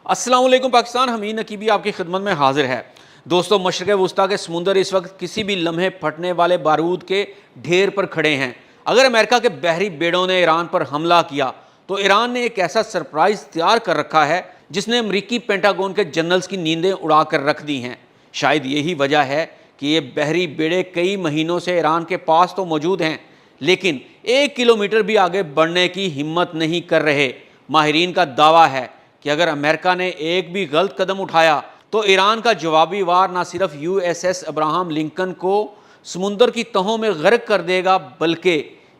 अस्सलाम वालेकुम पाकिस्तान। हमीद नकीबी आपकी खिदमत में हाजिर है। दोस्तों, मशरक़ वुस्ता के समुंदर इस वक्त किसी भी लम्हे फटने वाले बारूद के ढेर पर खड़े हैं। अगर अमेरिका के बहरी बेड़ों ने ईरान पर हमला किया तो ईरान ने एक ऐसा सरप्राइज़ तैयार कर रखा है जिसने अमरीकी पेंटागन के जनरल्स की नींदें उड़ा कर रख दी हैं। शायद यही वजह है कि ये बहरी बेड़े कई महीनों से ईरान के पास तो मौजूद हैं, लेकिन 1 किलोमीटर भी आगे बढ़ने की हिम्मत नहीं कर रहे। माहिरीन का दावा है कि अगर अमेरिका ने एक भी गलत कदम उठाया तो ईरान का जवाबी वार न सिर्फ यूएसएस अब्राहम लिंकन को समुंदर की तहों में गर्क कर देगा, बल्कि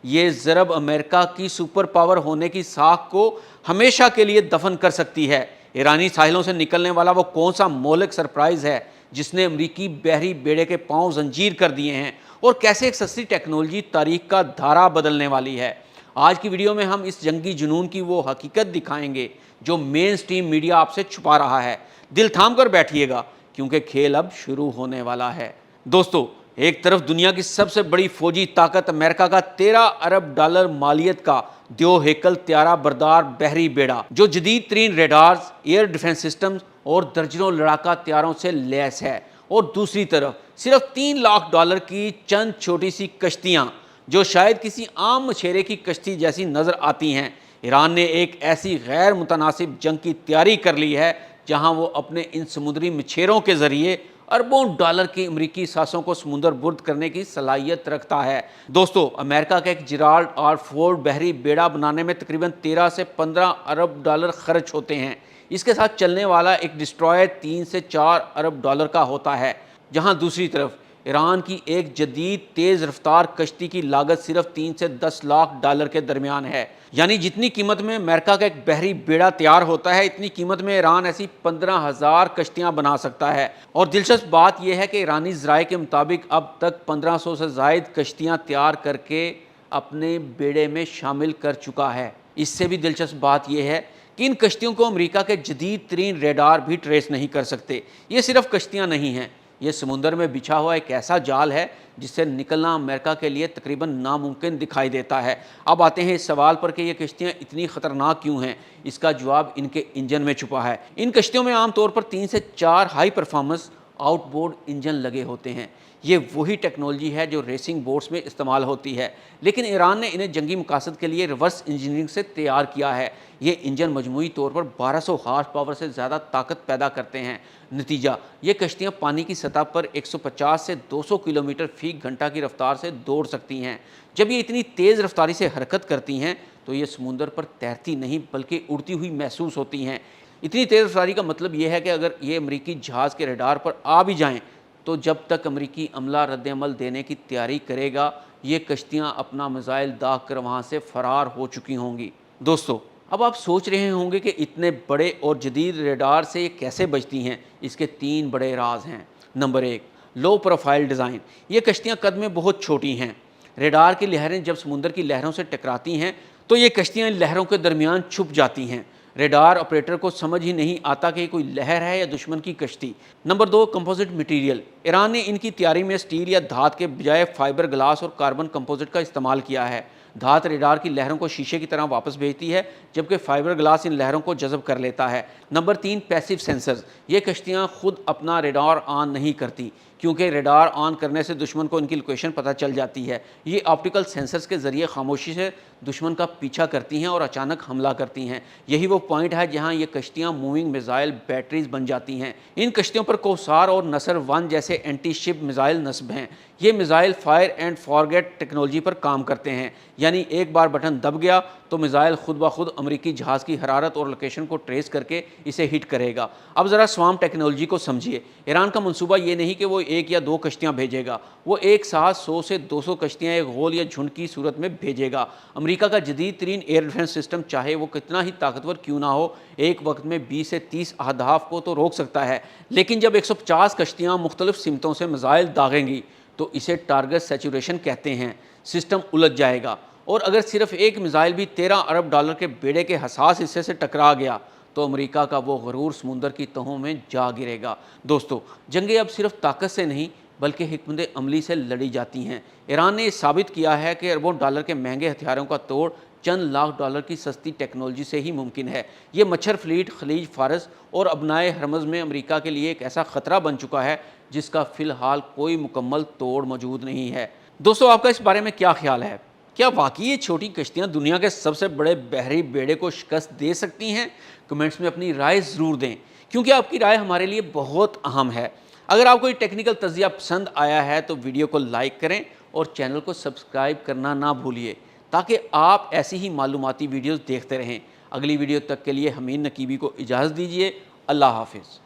ये ज़रब अमेरिका की सुपर पावर होने की साख को हमेशा के लिए दफन कर सकती है। ईरानी साहिलों से निकलने वाला वो कौन सा मोहलिक सरप्राइज़ है जिसने अमरीकी बहरी बेड़े के पांव जंजीर कर दिए हैं, और कैसे एक सस्ती टेक्नोलॉजी तारीख का धारा बदलने वाली है। आज की वीडियो में हम इस जंगी जुनून की वो हकीकत दिखाएंगे जो मेन स्ट्रीम मीडिया आपसे छुपा रहा है। दिल थाम कर बैठिएगा क्योंकि खेल अब शुरू होने वाला है। दोस्तों, एक तरफ दुनिया की सबसे बड़ी फौजी ताकत अमेरिका का $13 अरब मालियत का द्यो हेकल त्यारा बरदार बहरी बेड़ा जो जदीद तरीन रेडार्स, एयर डिफेंस सिस्टम्स और दर्जनों लड़ाका त्यारों से लैस है, और दूसरी तरफ सिर्फ $3 लाख की चंद छोटी सी कश्तियाँ जो शायद किसी आम मछेरे की कश्ती जैसी नज़र आती हैं। ईरान ने एक ऐसी गैर मुतनासिब जंग की तैयारी कर ली है जहां वो अपने इन समुद्री मछेरों के ज़रिए अरबों डॉलर की अमरीकी सासों को समुंदर बुर्द करने की सलाहियत रखता है। दोस्तों, अमेरिका का एक जेराल्ड आर फोर्ड बहरी बेड़ा बनाने में तकरीबन 13 से 15 अरब डॉलर खर्च होते हैं। इसके साथ चलने वाला एक डिस्ट्रॉयर 3 से 4 अरब डॉलर का होता है, जहां दूसरी तरफ ईरान की एक जदीद तेज़ रफ्तार कश्ती की लागत सिर्फ 3 से 10 लाख डॉलर के दरमियान है। यानी जितनी कीमत में अमेरिका का एक बहरी बेड़ा तैयार होता है, इतनी कीमत में ईरान ऐसी 15,000 कश्तियाँ बना सकता है। और दिलचस्प बात यह है कि ईरानी ज़राए के मुताबिक अब तक 1500 से ज़ायद कश्तियाँ तैयार करके अपने बेड़े में शामिल कर चुका है। इससे भी दिलचस्प बात यह है कि इन कश्तियों को अमेरिका के जदीद तरीन रेडार भी ट्रेस नहीं कर सकते। ये सिर्फ कश्तियाँ नहीं हैं, ये समुंदर में बिछा हुआ एक ऐसा जाल है जिससे निकलना अमेरिका के लिए तकरीबन नामुमकिन दिखाई देता है। अब आते हैं इस सवाल पर कि ये कश्तियाँ इतनी ख़तरनाक क्यों हैं। इसका जवाब इनके इंजन में छुपा है। इन कश्तियों में आमतौर पर 3 से 4 हाई परफॉर्मेंस आउटबोर्ड इंजन लगे होते हैं। ये वही टेक्नोलॉजी है जो रेसिंग बोट्स में इस्तेमाल होती है, लेकिन ईरान ने इन्हें जंगी मकासद के लिए रिवर्स इंजीनियरिंग से तैयार किया है। ये इंजन मजमूई तौर पर 1200 हार्स पावर से ज़्यादा ताकत पैदा करते हैं। नतीजा, ये कश्तियाँ पानी की सतह पर 150 से 200 किलोमीटर फी घंटा की रफ्तार से दौड़ सकती हैं। जब ये इतनी तेज़ रफ्तारी से हरकत करती हैं तो ये समुंदर पर तैरती नहीं बल्कि उड़ती हुई महसूस होती हैं। इतनी तेज़ रफ्तारी का मतलब ये है कि अगर ये अमरीकी जहाज़ के रडार पर आ भी जाएँ तो जब तक अमरीकी अमला रद्द-ए-अमल देने की तैयारी करेगा, ये कश्तियाँ अपना मिसाइल दाग कर वहाँ से फ़रार हो चुकी होंगी। दोस्तों, अब आप सोच रहे होंगे कि इतने बड़े और जदीद रेडार से ये कैसे बचती हैं। इसके 3 बड़े राज हैं। Number 1, low profile design. ये कश्तियाँ कद में बहुत छोटी हैं। रेडार की लहरें जब समुंदर की लहरों से टकराती हैं तो ये कश्तियाँ लहरों के दरमियान छुप जाती हैं। रेडार ऑपरेटर को समझ ही नहीं आता कि कोई लहर है या दुश्मन की कश्ती। Number 2, composite material. ईरान ने इनकी तैयारी में स्टील या धात के बजाय फाइबर ग्लास और कार्बन कंपोजिट का इस्तेमाल किया है। धात रेडार की लहरों को शीशे की तरह वापस भेजती है, जबकि फाइबर ग्लास इन लहरों को जज़ब कर लेता है। Number 3, passive sensors. ये कश्तियाँ खुद अपना रेडार ऑन नहीं करती, क्योंकि रेडार ऑन करने से दुश्मन को इनकी लोकेशन पता चल जाती है। ये ऑप्टिकल सेंसर्स के ज़रिए खामोशी से दुश्मन का पीछा करती हैं और अचानक हमला करती हैं। यही वो पॉइंट है जहां ये कश्तियां मूविंग मिसाइल बैटरीज बन जाती हैं। इन कश्तियों पर कौसार और नसर 1 जैसे एंटी शिप मिसाइल नस्ब हैं। ये missile fire and forget technology पर काम करते हैं, यानी एक बार बटन दब गया तो मिसाइल खुद ब खुद अमरीकी जहाज़ की हरारत और लोकेशन को ट्रेस करके इसे हिट करेगा। अब ज़रा स्वाम टेक्नोलॉजी को समझिए। ईरान का मंसूबा ये नहीं कि वो 1 या 2 कश्तियाँ भेजेगा, वो एक साथ 100 से 200 कश्तियाँ एक गोल या झुंड की सूरत में भेजेगा। अमरीका का जदीद तरीन एयर डिफेंस सिस्टम चाहे वो कितना ही ताकतवर क्यों ना हो, एक वक्त में 20 से 30 अहदाफ को तो रोक सकता है, लेकिन जब 150 कश्तियाँ मुख्तलिफ सिमतों से मिसाइल दागेंगी तो इसे टारगेट सैचुरेशन कहते हैं। सिस्टम उलझ जाएगा, और अगर सिर्फ एक मिसाइल भी $13 अरब के बेड़े के हसास हिस्से से टकरा गया तो अमेरिका का वो गरूर समुंदर की तहों में जा गिरेगा। दोस्तों, जंगें अब सिर्फ ताकत से नहीं बल्कि हिकमत अमली से लड़ी जाती हैं। ईरान ने साबित किया है कि अरबों डॉलर के महंगे हथियारों का तोड़ چند لاکھ ڈالر کی سستی ٹیکنالوجی سے ہی ممکن ہے۔ یہ مچھر فلیٹ خلیج فارس اور ابنائے ہرمز میں امریکہ کے لیے ایک ایسا خطرہ بن چکا ہے جس کا فی الحال کوئی مکمل توڑ موجود نہیں ہے۔ دوستو، آپ کا اس بارے میں کیا خیال ہے؟ کیا واقعی یہ چھوٹی کشتیاں دنیا کے سب سے بڑے بحری بیڑے کو شکست دے سکتی ہیں؟ کمنٹس میں اپنی رائے ضرور دیں، کیونکہ آپ کی رائے ہمارے لیے بہت اہم ہے۔ اگر آپ کو یہ ٹیکنیکل تجزیہ پسند آیا ہے تو ویڈیو کو لائک کریں اور چینل کو سبسکرائب کرنا نہ بھولیے، تاکہ آپ ایسی ہی معلوماتی ویڈیوز دیکھتے رہیں۔ اگلی ویڈیو تک کے لیے حمید نقیبی کو اجازت دیجیے۔ اللہ حافظ۔